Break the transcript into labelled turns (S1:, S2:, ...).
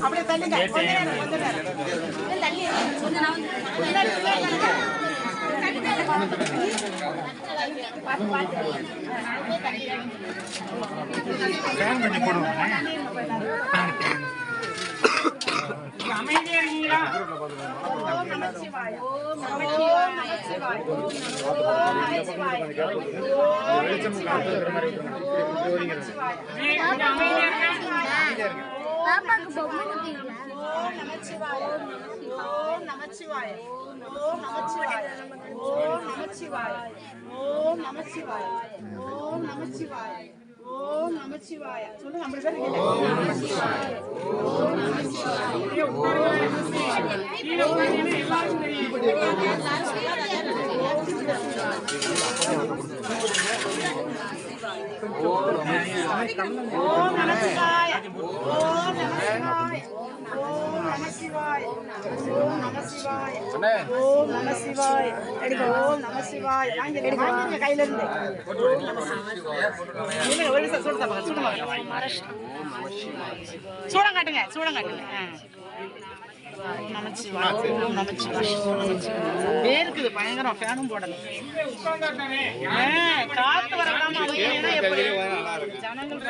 S1: அப்படியே தள்ளுங்க. கொஞ்ச நேரம் தள்ளி அமைதியா இருக்கீங்களா? ஓம் நமச்சிவாய. ஓம் நமச்சிவாய. ஓம் நமச்சிவாய.
S2: பாப்பாக்கு பொம்மை குத்திங்களா?
S1: ஓம் நமச்சிவாய. ஓம் நமச்சிவாய. ஓம் நமச்சிவாய. ஓம் நமச்சிவாய. ஓம் நமச்சிவாய. ஓம் நமச்சிவாய. ஓம் நமச்சிவாய. சொல்லுங்க அப்படி பேர் கேளுங்க. ஓம் நமச்சிவாய. ஓம் நமச்சிவாய. கீழ உட்கார்ந்து எல்லாரும் தெரியும். ஓம் நமச்சிவாய. ஓம் நமச்சிவாய. ஓம் நமசிவாய. ஓம் நமசிவாய. ஓம் நமசிவாய. ஓம் நமசிவாய. எடுங்க. ஓம் நமசிவாய. வாங்க எடுங்க. வாங்க கையில இருந்து. ஓம் நமசிவாய. நீங்க ஒரு நிமிஷம் சூடு தரங்க. சூடு சூடம் காட்டுங்க. சூடம் காட்டுங்க. நமச்சிவாய. ஓம் நமச்சிவாய. வேர்க்குது பயங்கரம். ஃபேனும் போடல. காத்து வரலாமா? எப்படி ஜனங்கள்